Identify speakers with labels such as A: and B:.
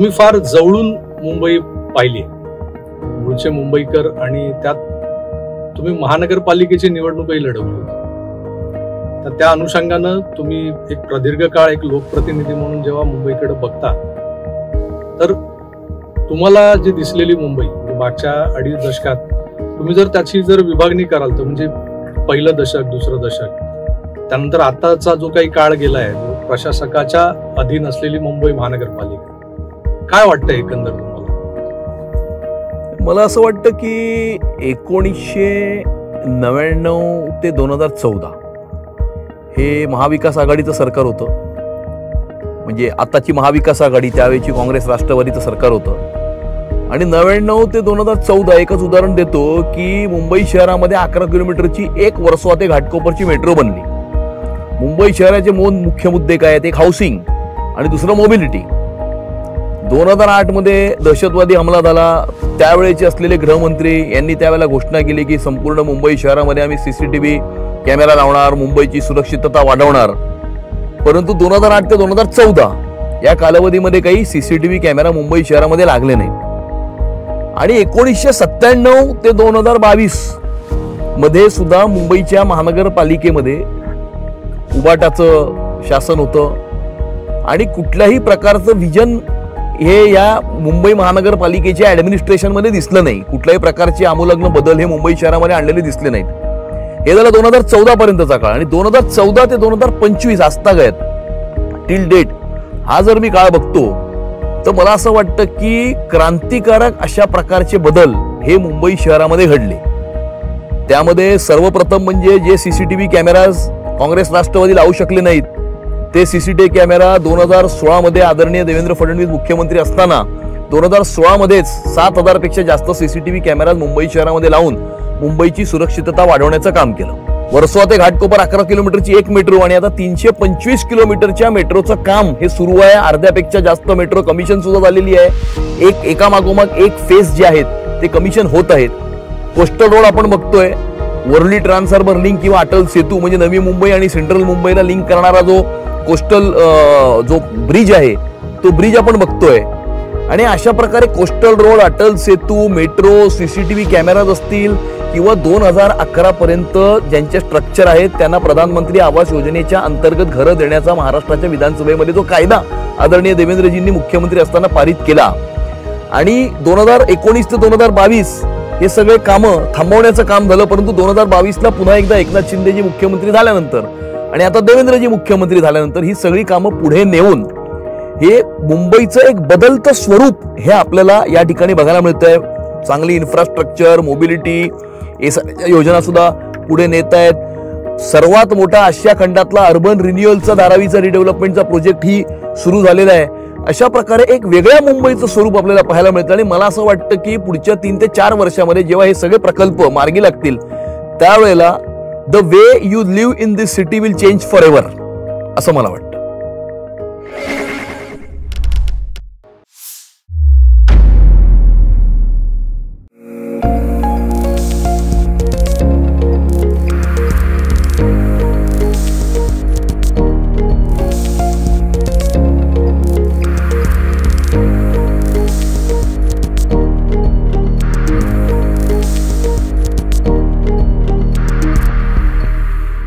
A: तुम्ही फार जवळून मुंबई पाहिली, मूळचे मुंबईकर, आणि त्यात तुम्ही महानगरपालिकेची निवडणूकही लढवली होती. तर त्या अनुषंगानं तुम्ही एक प्रदीर्घ काळ एक लोकप्रतिनिधी म्हणून जेव्हा मुंबईकडे बघता, तर तुम्हाला जी दिसलेली मुंबई मागच्या 2.5 दशकात, तुम्ही जर त्याची विभागणी कराल तर म्हणजे पहिलं दशक, दुसरं दशक, त्यानंतर आताचा जो काही काळ गेलाय, प्रशासकाच्या अधीन असलेली मुंबई महानगरपालिका, काय वाटतं एकंदर तुम्हाला?
B: मला असं वाटतं की 1999 ते 2014 हे महाविकास आघाडीचं सरकार होतं. म्हणजे आताची महाविकास आघाडी, त्यावेळेची काँग्रेस राष्ट्रवादीचं सरकार होतं. आणि 99 ते 2014 एकच उदाहरण देतो की मुंबई शहरामध्ये 11 किलोमीटरची एक वर्सोवा ते घाटकोपरची मेट्रो बनली. मुंबई शहराचे मुख्य मुद्दे काय आहेत? एक हाऊसिंग आणि दुसरं मोबिलिटी. 2008 मध्ये दहशतवादी हमला झाला. त्यावेळेचे असलेले गृहमंत्री यांनी त्यावेळेला घोषणा केली की संपूर्ण मुंबई शहरामध्ये आम्ही CCTV कॅमेरा लावणार, मुंबईची सुरक्षितता वाढवणार. परंतु 2008 ते 2014 या कालावधीमध्ये काही CCTV कॅमेरा मुंबई शहरामध्ये लागले नाही. आणि 1997 ते 2022 मध्ये सुद्धा मुंबईच्या महानगरपालिकेमध्ये उबाटाचं शासन होतं आणि कुठल्याही प्रकारचं विजन हे या मुंबई महानगरपालिकेच्या ऍडमिनिस्ट्रेशनमध्ये दिसलं नाही. कुठल्याही प्रकारचे आमूलाग्न बदल हे मुंबई शहरामध्ये आणलेले दिसले नाहीत. हे झालं 2014 पर्यंतचा काळ. आणि 2014 ते 2025 आजतागत टिल डेट हा जर मी काळ बघतो तर मला असं वाटतं की क्रांतिकारक अशा प्रकारचे बदल हे मुंबई शहरामध्ये घडले. त्यामध्ये सर्वप्रथम म्हणजे जे CCTV कॅमेराज काँग्रेस राष्ट्रवादी लावू शकले नाहीत, ते CCTV कॅमेरा 2016 मध्ये आदरणीय देवेंद्र फडणवीस मुख्यमंत्री असताना 2016 मध्येच 7,000 पेक्षा जास्त CCTV कॅमेराज मुंबई शहरामध्ये लावून मुंबईची सुरक्षितता वाढवण्याचं काम केलं. वर्सोवा ते घाटकोपर 11 किलोमीटरची एक मेट्रो आणि आता 325 किलोमीटरच्या मेट्रोचं काम हे सुरू आहे. अर्ध्यापेक्षा जास्त मेट्रो कमिशन सुद्धा झालेली आहे. एकामागोमाग एक फेज जे आहेत ते कमिशन होत आहेत. कोस्टल रोड आपण बघतोय, वर्ली ट्रान्सहार्बर लिंक किंवा अटल सेतू म्हणजे नवी मुंबई आणि सेंट्रल मुंबईला लिंक करणारा जो कोस्टल जो ब्रिज आहे तो ब्रिज आपण बघतोय. आणि अशा प्रकारे coastal road, Atal Setu, metro, CCTV cameras असतील किंवा 2011 पर्यंत ज्यांचे स्ट्रक्चर आहेत त्यांना प्रधानमंत्री आवास योजनेच्या अंतर्गत घरं देण्याचा महाराष्ट्राच्या विधानसभेमध्ये जो कायदा आदरणीय देवेंद्रजींनी मुख्यमंत्री असताना पारित केला आणि 2019 ते 2022 हे सगळे कामं थांबवण्याचं काम झालं. परंतु 2022ला पुन्हा एकदा एकनाथ शिंदेजी मुख्यमंत्री झाल्यानंतर आणि आता देवेंद्रजी मुख्यमंत्री झाल्यानंतर ही सगळी कामं पुढे नेऊन हे मुंबईचं एक बदलतं स्वरूप हे आपल्याला या ठिकाणी बघायला मिळतंय. चांगली इन्फ्रास्ट्रक्चर, मोबिलिटी हे सगळ्या योजना सुद्धा पुढे नेत आहेत. सर्वात मोठा आशिया खंडातला अर्बन रिन्युअलचा धारावीचा रिडेव्हलपमेंटचा प्रोजेक्ट ही सुरू झालेला आहे. अशा प्रकारे एक वेगळ्या मुंबईचं स्वरूप आपल्याला पाहायला मिळतं. आणि मला असं वाटतं की पुढच्या 3 ते 4 वर्षामध्ये जेव्हा हे सगळे प्रकल्प मार्गी लागतील त्यावेळेला the way you live in this city will change for ever असं मला वाटतं.